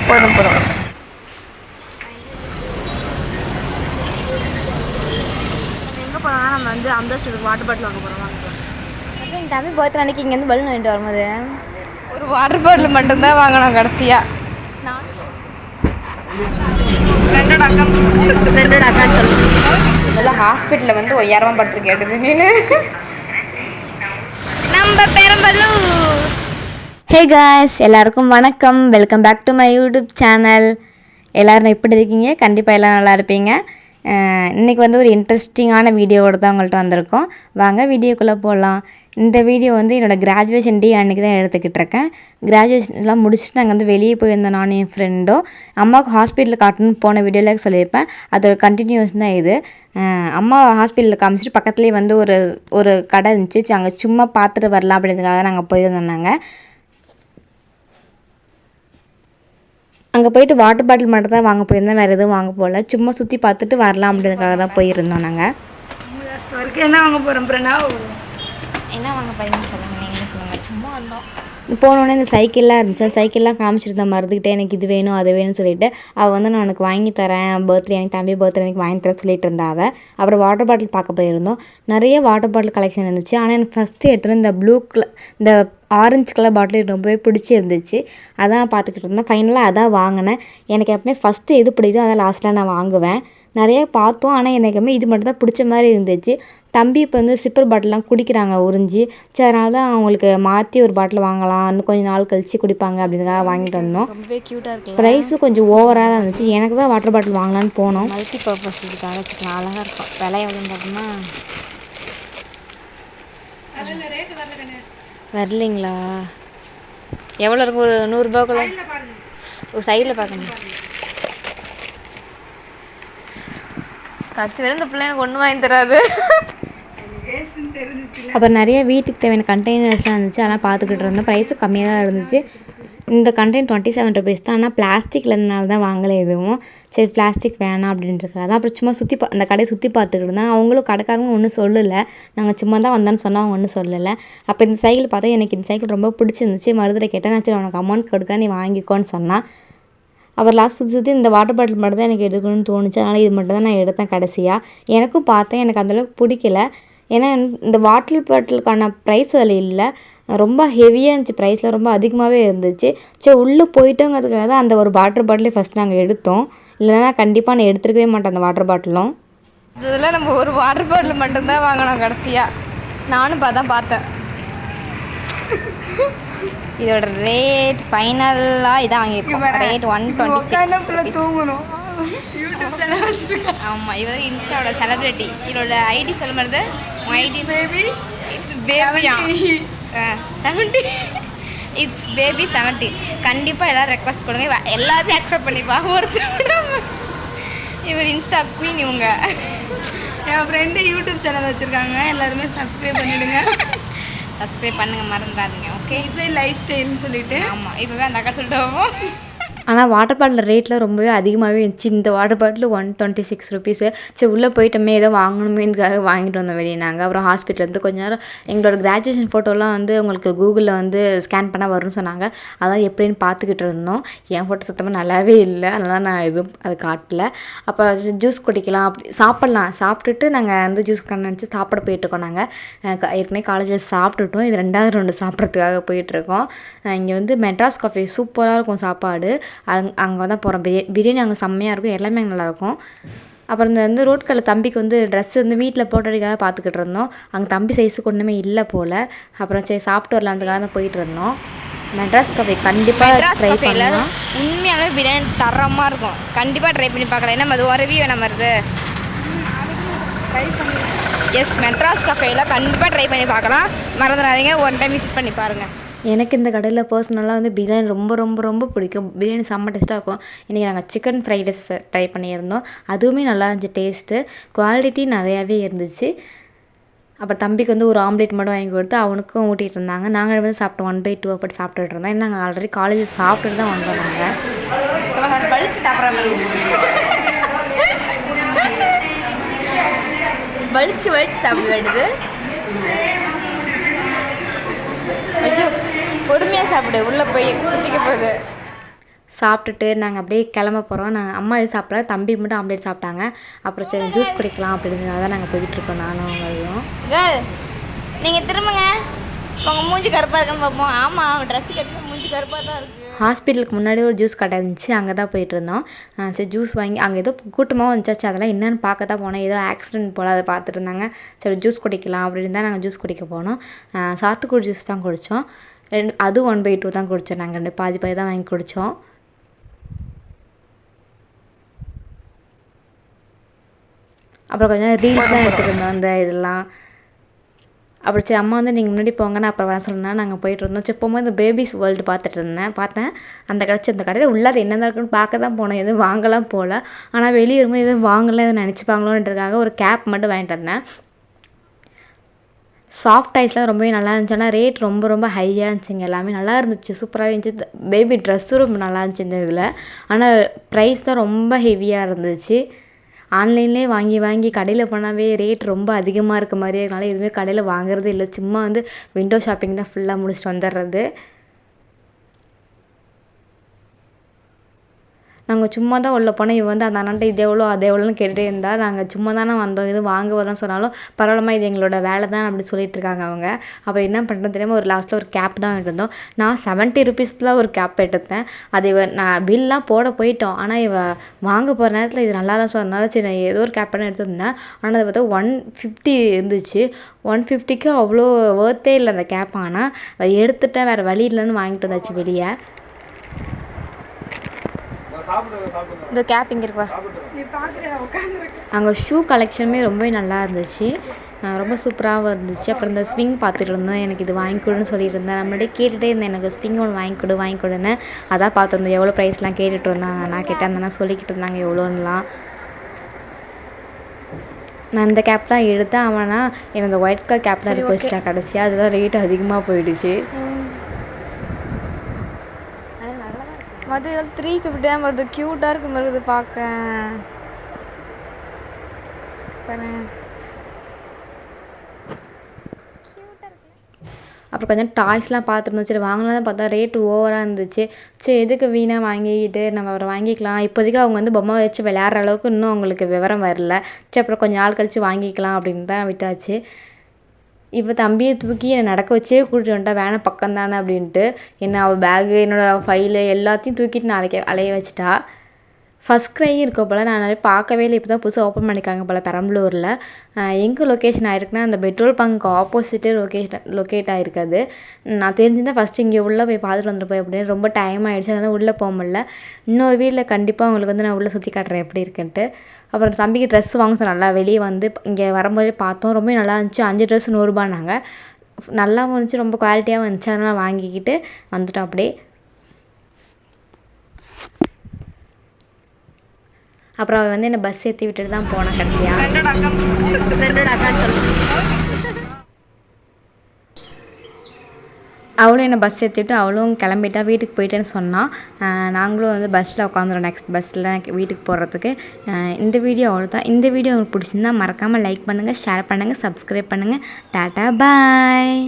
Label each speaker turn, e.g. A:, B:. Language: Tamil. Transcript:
A: போதும் போதும். எங்கே போகிறோம்னா நம்ம வந்து அம்பேஸ்டருக்கு வாட்டர் பாட்டில் வாங்க போகிறோம்.
B: அப்புறம் எங்கள் தம்பி பர்த்டே அன்றைக்கி இங்கேருந்து பலூன் வாங்கிட்டு வரும்போது
A: ஒரு வாட்டர் பாட்டில் மட்டும்தான் வாங்கணும் கடைசியாக.
B: நான்
A: ஃப்ரெண்டோட அக்கான்னு சொல்லுங்கள்.
B: இதெல்லாம் ஹாஸ்பிட்டலில் வந்து உயரமாக படுத்து கேட்டது நீனு.
A: நம்ம பெரம்பலூர்.
B: ஹே காய்ஸ், எல்லாருக்கும் வணக்கம். Welcome back to my YouTube channel. எல்லோரும் எப்படி இருக்கீங்க? கண்டிப்பாக எல்லோரும் நல்லா இருப்பீங்க. இன்றைக்கி வந்து ஒரு இன்ட்ரெஸ்டிங்கான வீடியோவோடு தான் உங்கள்கிட்ட வந்திருக்கோம். வாங்க வீடியோக்குள்ளே போகலாம். இந்த வீடியோ வந்து என்னோடய கிராஜுவேஷன் டே அன்றைக்கி தான் எடுத்துக்கிட்டு இருக்கேன். கிராஜுவேஷன்லாம் முடிச்சுட்டு நாங்கள் வந்து வெளியே போயிருந்தோம், நானும் என் ஃப்ரெண்டும். அம்மாவுக்கு ஹாஸ்பிட்டலில் காட்டணும்னு போன வீடியோவில் சொல்லியிருப்பேன். அதோட கண்டினியூஸ் தான் இது. அம்மா ஹாஸ்பிட்டலில் காமிச்சிட்டு பக்கத்துலேயே வந்து ஒரு கடை இருந்துச்சு. அங்கே சும்மா பார்த்துட்டு வரலாம் அப்படின்றதுக்காக நாங்கள் போயிருந்தோம். நாங்கள் அங்கே போயிட்டு வாட்டர் பாட்டில் மட்டும் தான் வாங்க போயிருந்தோம், வேறு எதுவும் வாங்க போகல. சும்மா சுற்றி பார்த்துட்டு வரலாம் அப்படின்றதுக்காக தான் போயிருந்தோம். நாங்கள்
A: என்ன வாங்க போகிறோம் பிரணவ்?
B: என்ன வாங்க போகிறீங்கன்னு சொல்லுங்கள், நீங்களே சொல்லுங்கள். சும்மா வந்தோம். போனோடனே இந்த சைக்கிள்லாம் இருந்துச்சு. சைக்கிள்லாம் காமிச்சிட்டு தான் மறந்துக்கிட்டே எனக்கு இது வேணும் அது வேணும்னு சொல்லிட்டு அவள் வந்து நான் உனக்கு வாங்கி தரேன், பர்த்டே எனக்கு தம்பி பர்த்டே எனக்கு வாங்கி தரேன் சொல்லிட்டு இருந்தா அவள். அப்புறம் வாட்டர் பாட்டில் பார்க்க போயிருந்தோம். நிறைய வாட்டர் பாட்டில் கலெக்ஷன் இருந்துச்சு. ஆனால் எனக்கு ஃபஸ்ட்டு எடுத்துகிட்டு இந்த ப்ளூ கலர் இந்த ஆரஞ்சு கலர் பாட்டில் ரொம்பவே பிடிச்சிருந்துச்சு. அதான் பார்த்துக்கிட்டு இருந்தேன். ஃபைனலாக அதான் வாங்கினேன். எனக்கு எப்பவுமே ஃபஸ்ட்டு எது பிடிக்குதோ அதான் லாஸ்ட்டில் நான் வாங்குவேன். நிறைய பார்த்தோம், ஆனால் எனக்கு எப்பவுமே இது மட்டும் தான் பிடிச்ச மாதிரி இருந்துச்சு. தம்பி இப்போ வந்து சிப்பர் பாட்டிலாம் குடிக்கிறாங்க உறிஞ்சி. சரி, அதனால தான் அவங்களுக்கு மாற்றி ஒரு பாட்டில் வாங்கலாம், இன்னும் கொஞ்சம் நாள் கழித்து குடிப்பாங்க அப்படின்றதுக்காக வாங்கிட்டு வந்தோம்.
A: ரொம்பவே க்யூட்டாக இருக்குது.
B: ப்ரைஸும் கொஞ்சம் ஓவராக தான் இருந்துச்சு. எனக்கு தான் வாட்டர் பாட்டில் வாங்கலான்னு போனோம்.
A: மல்டி பர்பஸ் இதுக்காக வச்சுக்கலாம், அழகாக இருக்கும். விலை எவ்வளோன்னு பார்த்தோம்னா
B: வரலைங்களா? எவ்வளோ இருக்கும்? ஒரு 100 ரூபாய்க்குள்ள. ஒரு சைடில் பார்க்கணும்.
A: கடைசி வரை இந்த பிள்ளை எனக்கு ஒன்றும் வாங்கி தராது.
B: அப்புறம் நிறைய வீட்டுக்கு தேவையான கண்டெய்னர்ஸ்லாம் இருந்துச்சு. அதெல்லாம் பார்த்துக்கிட்டு இருந்தோம். ப்ரைஸும் கம்மியாக தான் இருந்துச்சு. இந்த கண்டெய்னர் 27 rupees தான். ஆனால் பிளாஸ்டிக்கில் இருந்தனால தான் வாங்கலை எதுவும். சரி, பிளாஸ்டிக் வேணாம் அப்படின்றதுக்காக தான். அப்புறம் சும்மா அந்த கடையை சுற்றி பார்த்துக்கிட்டு இருந்தேன். அவங்களும் கடைக்காரங்க ஒன்றும் சொல்லலை. நாங்கள் சும்மா தான் வந்தோன்னு சொன்னால் அவங்க ஒன்றும் சொல்லலை. அப்போ இந்த சைக்கிள் பார்த்தா எனக்கு இந்த சைக்கிள் ரொம்ப பிடிச்சிருந்துச்சு. மறுதடவை கேட்டேன். நான் சரி உனக்கு அமௌண்ட் கொடுக்குறேன், நீ வாங்கிக்கோன்னு சொன்னான். அப்புறம் லாஸ்ட் சுற்றி இந்த வாட்டர் பாட்டில் மட்டும் தான் எனக்கு எடுக்கணும்னு தோணுச்சு. அதனால் இது மட்டும் தான் நான் எடுத்தேன் கடைசியாக. எனக்கும் பார்த்தேன், எனக்கு அந்தளவுக்கு பிடிக்கல. ஏன்னா இந்த வாட்டர் பாட்டிலுக்கான ப்ரைஸ் அதில் இல்லை. ரொம்ப ஹெவியாக இருந்துச்சு. ப்ரைஸில் ரொம்ப அதிகமாகவே இருந்துச்சு. சரி, உள்ளே போயிட்டோங்கிறதுக்காக தான் அந்த ஒரு வாட்டர் பாட்டிலே ஃபஸ்ட் நாங்கள் எடுத்தோம். இல்லைன்னா கண்டிப்பாக நான் எடுத்துருக்கவே மாட்டேன் அந்த வாட்டர் பாட்டிலும்.
A: இதில் நம்ம ஒரு வாட்டர் பாட்டில் மட்டும்தான் வாங்கினோம் கடைசியாக. நானும் பார்த்தேன்.
B: இதோட ரேட் ஃபைனலாக இதான் வாங்கியிருக்கோம். ரேட் 126
A: தூங்கணும்.
B: ஆமாம், இவர் இன்ஸ்டாவோட செலிப்ரிட்டி. இதோட ஐடி சொல்ல மாதிரி ஐடி
A: பேபி
B: இட்ஸ் பேபியா 70. It's baby 70. கண்டிப்பாக எல்லோரும் ரெக்வஸ்ட் கொடுங்க, எல்லாத்தையும் அக்செப்ட் பண்ணிப்பா. ஒருத்தர் இவர் இன்ஸ்டா குயின். இவங்க
A: என் ஃப்ரெண்டு யூடியூப் சேனல் வச்சுருக்காங்க, எல்லாருமே சப்ஸ்கிரைப் பண்ணிவிடுங்க.
B: சப்ஸ்கிரைப் பண்ணுங்கள், மறந்துடாதீங்க. ஓகே,
A: இசை லைஃப் ஸ்டைல்னு சொல்லிட்டு.
B: ஆமாம், இப்போவே அந்த அக்கா சொல்லிட்டு. ஆனால் வாட்டர் பாட்டில் ரேட்டில் ரொம்பவே அதிகமாகவே இருந்துச்சு. இந்த வாட்டர் பாட்டில் 126 rupees. சரி, உள்ளே போயிட்டோமே ஏதோ வாங்கணுமேன்றதுக்காக வாங்கிட்டு வந்தோம் வெளியே நாங்கள். அப்புறம் ஹாஸ்பிட்டலேருந்து கொஞ்சம் நேரம் எங்களோட கிராஜுவேஷன் ஃபோட்டோலாம் வந்து உங்களுக்கு கூகுளில் வந்து ஸ்கேன் பண்ணால் வரும்னு சொன்னாங்க. அதான் எப்படின்னு பார்த்துக்கிட்டு இருந்தோம். என் ஃபோட்டோ சுத்தமாக நல்லாவே இல்லை, அதனால் நான் எதுவும் அது காட்டல. அப்போ ஜூஸ் குடிக்கலாம், அப்படி சாப்பிட்டுட்டு நாங்கள் வந்து ஜூஸ் நினச்சி சாப்பிட போயிட்டுருக்கோம். நாங்கள் ஏற்கனவே காலேஜில் சாப்பிட்டுட்டோம். இது 2வது ரவுண்டு சாப்பிட்றதுக்காக போயிட்டுருக்கோம். இங்கே வந்து மெட்ராஸ் காஃபே சூப்பராக இருக்கும் சாப்பாடு. அங்கே தான் போகிறோம். பிரியாணி அங்கே செம்மையாக இருக்கும், எல்லாமே அங்கே நல்லாயிருக்கும். அப்புறம் இந்த வந்து ரோட் கடையில் தம்பிக்கு வந்து ட்ரெஸ் வந்து வீட்டில் போட்டதுக்காக பார்த்துக்கிட்டு இருந்தோம். அங்கே தம்பி சைஸுக்கு ஒன்றுமே இல்லை போல். அப்புறம் சரி சாப்பிட்டு வரலான்றதுக்காக தான் போயிட்டு இருந்தோம். மெட்ராஸ் காஃபே கண்டிப்பாக ட்ரை பண்ணலாம்.
A: உண்மையாகவே பிரியாணி தரமாக இருக்கும். கண்டிப்பாக ட்ரை பண்ணி பார்க்கலாம். ஏன்னா அது ஒரு ரிவ்யூ என்ன வருது. எஸ், மெட்ராஸ் கஃபேயில் கண்டிப்பாக ட்ரை பண்ணி பார்க்கலாம், மறந்துடாதீங்க. ஒன் டைம் விசிட் பண்ணி பாருங்கள்.
B: எனக்கு இந்த கடையில் பர்சனலாக வந்து பிரியாணி ரொம்ப ரொம்ப ரொம்ப பிடிக்கும். பிரியாணி செம்ம டேஸ்ட்டாக இருக்கும். இன்றைக்கி நாங்கள் சிக்கன் ஃப்ரைட் ரைஸ் ட்ரை பண்ணியிருந்தோம். அதுவுமே நல்லா இருந்துச்சு. டேஸ்ட்டு குவாலிட்டி நிறையாவே இருந்துச்சு. அப்புறம் தம்பிக்கு வந்து ஒரு ஆம்லேட் மட்டும் வாங்கி கொடுத்து அவனுக்கும் ஊட்டிகிட்டு இருந்தாங்க. நாங்கள் வந்து சாப்பிட்டோம், 1/2 அப்படி சாப்பிட்டுட்டு இருந்தோம். ஏன்னா நாங்கள் ஆல்ரெடி காலேஜ் சாப்பிட்டுட்டு தான் வந்தோம். நாங்கள்
A: பழிச்சு சாப்பிட்ற மாதிரி வலிச்சு சாப்பிட வேண்டியது. ஐயோ, பொறுமையாக சாப்பிடு, உள்ளே போய் குத்திக்க போகுது.
B: சாப்பிட்டுட்டு நாங்கள் அப்படியே கிளம்ப போகிறோம். நாங்கள் அம்மா எதுவும் சாப்பிடல, தம்பி மட்டும் ஆம்லேட் சாப்பிட்டாங்க. அப்புறம் சரி ஜூஸ் குடிக்கலாம் அப்படிங்கிறத தான் நாங்கள் போய்கிட்ருக்கோம் நானும் அவங்களும்.
A: கேர்ள் நீங்கள் திரும்புங்க, உங்கள் மூஞ்சி கருப்பாக இருக்குன்னு பார்ப்போம். ஆமாம், அவன் ட்ரெஸ்ஸு கட்டி மூஞ்சி கருப்பாக தான் இருக்குது.
B: ஹாஸ்பிட்டலுக்கு முன்னாடி ஒரு ஜூஸ் கடை இருந்துச்சு, அங்கே தான் போயிட்டுருந்தோம். சரி ஜூஸ் வாங்கி அங்கே ஏதோ கூட்டமாக வந்துச்சாச்சு, அதெல்லாம் என்னென்னு பார்க்க தான் போனோம். ஏதோ ஆக்சிடென்ட் போல் அதை பார்த்துட்டு இருந்தாங்க. சரி ஜூஸ் குடிக்கலாம் அப்படின்னு தான் நாங்கள் ஜூஸ் குடிக்க போனோம். சாத்துக்குடி ஜூஸ் தான் குடித்தோம். அதுவும் 1/2 தான் குடித்தோம். நாங்கள் பாதி பாதி தான் வாங்கி குடித்தோம். அப்புறம் கொஞ்சம் ரீல்ஸ்லாம் எடுத்துகிட்டு அந்த இதெல்லாம். அப்புறம் சரி அம்மா வந்து நீங்கள் முன்னாடி போங்கன்னா அப்புறம் வர சொன்னா நாங்கள் போயிட்டு இருந்தோம். சரி போகும்போது இந்த பேபிஸ் வேர்ல்டு பார்த்தேன். அந்த கடையில் உள்ளாது என்ன இருக்குன்னு பார்க்க தான் போனோம். எதுவும் வாங்கலாம் போகல. ஆனால் வெளியே இருக்கும்போது எதுவும் வாங்கலாம் எதுவும் நினச்சிப்பாங்களோன்றதுக்காக ஒரு கேப் மட்டும் வாங்கிட்டு வந்தேன். சாஃப்ட் ஐஸ்லாம் ரொம்பவே நல்லா இருந்துச்சு. ஆனால் ரேட் ரொம்ப ரொம்ப ஹையாக இருந்துச்சுங்க. எல்லாமே நல்லா இருந்துச்சு, சூப்பராகவே இருந்துச்சு. பேபி ட்ரெஸ்ஸும் ரொம்ப நல்லா இருந்துச்சு இந்த இதில். ஆனால் ப்ரைஸ் தான் ரொம்ப ஹெவியாக இருந்துச்சு. ஆன்லைன்லேயே வாங்கி கடையில் போனாவே ரேட் ரொம்ப அதிகமாக இருக்க மாதிரியே இருக்கனால எதுவுமே கடையில் வாங்குறதே இல்லை. சும்மா வந்து விண்டோ ஷாப்பிங் தான் ஃபுல்லாக முடிச்சுட்டு வந்துடுறது. நாங்கள் சும்மா தான் உள்ளே போனோம். இவன் வந்து அந்த அண்ணன்ட்ட இது எவ்வளோ அது எவ்வளோன்னு கேட்டுகிட்டே இருந்தா. நாங்கள் சும்மா தானே வந்தோம், எதுவும் வாங்க வரலாம் சொன்னாலும் பரவாயில்லம்மா இது எங்களோட வேலை தான் அப்படி சொல்லிட்டு இருக்காங்க அவங்க. அப்புறம் என்ன பண்ணுறது தெரியாமல் ஒரு லாஸ்ட்டில் ஒரு கேப் தான் வாங்கிட்டு வந்தோம். நான் 70 ருபீஸ்ல ஒரு கேப் எடுத்தேன். அது நான் பில்லாம் போட போயிட்டோம். ஆனால் வாங்க போகிற நேரத்தில் இது நல்லாலாம் சொன்னனால சரி நான் ஏதோ ஒரு கேப் பண்ணி எடுத்துருந்தேன். ஆனால் அது பார்த்தா 150 இருந்துச்சு. 150க்கு அவ்வளோ ஒர்த்தே இல்லை அந்த கேப். ஆனால் அதை எடுத்துட்டேன், வேறு வழி இல்லைன்னு வாங்கிட்டு வந்தாச்சு வெளியே. இந்த கேப் இங்கே இருக்குவா. அங்கே ஷூ கலெக்ஷனுமே ரொம்பவே நல்லா இருந்துச்சு, ரொம்ப சூப்பராகவும் இருந்துச்சு. அப்புறம் இந்த ஸ்விங் பார்த்துட்டு இருந்தேன். எனக்கு இது வாங்கி கொடுன்னு சொல்லிட்டு இருந்தேன். நம்மளே கேட்டுகிட்டே இருந்தேன் எனக்கு ஸ்விங் ஒன்று வாங்கி கொடுன்னு. அதான் பார்த்துருந்தேன் எவ்வளோ ப்ரைஸ்லாம் கேட்டுட்டு இருந்தேன். நான் கேட்டேன் அந்த நான் சொல்லிக்கிட்டு இருந்தாங்க எவ்வளோன்னுலாம். நான் இந்த கேப் தான் எடுத்தேன். அவனா எனக்கு இந்த ஒயிட் கலர் கேப் தான் எடுத்து வச்சுட்டேன் கடைசியாக. அதுதான் ரேட் அதிகமாக போயிடுச்சு.
A: அது 350 தான் வருது. க்யூட்டாக இருக்கும் வருது பார்க்க.
B: அப்புறம் கொஞ்சம் டாய்ஸ்லாம் பார்த்துருந்தோம். சரி வாங்கலாம் பார்த்தா ரேட்டு ஓவராக இருந்துச்சு. சரி எதுக்கு வீணாக வாங்கிக்கிட்டு நம்ம அவரை வாங்கிக்கலாம். இப்போதைக்கு அவங்க வந்து பொம்மை வச்சு விளையாடுற அளவுக்கு இன்னும் அவங்களுக்கு விவரம் வரல. சரி அப்புறம் கொஞ்சம் நாள் கழித்து வாங்கிக்கலாம் அப்படின்னு தான் விட்டாச்சு. இப்போ தம்பியை தூக்கி என்னை நடக்க வச்சே கூட்டிகிட்டு வந்துட்டா, வேணாம் பக்கம் தானே அப்படின்ட்டு. அவள் பேகு என்னோடய ஃபைலு எல்லாத்தையும் தூக்கிட்டு நான் அலைய வச்சுட்டா. ஃபஸ்ட் க்ரையும் இருக்க போல். நான் நிறைய பார்க்கவே இல்லை, இப்போ தான் புதுசாக ஓப்பன் பண்ணியிருக்காங்க போல் பெரம்பலூரில். எங்கே லொக்கேஷன் ஆகிருக்குன்னா அந்த பெட்ரோல் பங்க் ஆப்போசிட்டே லொக்கேட் ஆகிருக்காது. நான் தெரிஞ்சுதான் ஃபஸ்ட்டு இங்கே உள்ளே போய் பார்த்துட்டு வந்துருப்பேன் அப்படின்னு. ரொம்ப டைம் ஆகிடுச்சு, அதனால் உள்ளே போக முடியல. இன்னொரு வீட்டில் கண்டிப்பாக உங்களுக்கு வந்து நான் உள்ளே சுற்றி காட்டுறேன் எப்படி இருக்குன்ட்டு. அப்புறம் தம்பிக்கு ட்ரெஸ் வாங்க சொன்னால வெளியே வந்து இங்கே வரும்போதே பார்த்தோம். ரொம்ப நல்லா இருந்துச்சு. 5 ட்ரெஸ் 100 ரூபான்னாங்க. நல்லாவும் இருந்துச்சு, ரொம்ப குவாலிட்டியாகவும் இருந்துச்சு. அதனால் வாங்கிக்கிட்டு வந்துட்டோம் அப்படியே. அப்புறம் அவள் வந்து என்னை பஸ் ஏற்றி விட்டுட்டு தான் போனேன் கடைசியாக. அவளும் என்னை பஸ் ஏற்றிவிட்டு அவளும் கிளம்பிட்டா, வீட்டுக்கு போயிட்டேன்னு சொன்னான். நாங்களும் வந்து பஸ்ஸில் உட்காந்துரும் நெக்ஸ்ட் பஸ்ஸில் வீட்டுக்கு போகிறதுக்கு. இந்த வீடியோ அவ்வளோதான். இந்த வீடியோ உங்களுக்கு பிடிச்சிருந்தா மறக்காமல் லைக் பண்ணுங்கள், ஷேர் பண்ணுங்கள், சப்ஸ்கிரைப் பண்ணுங்கள். டாட்டா பாய்.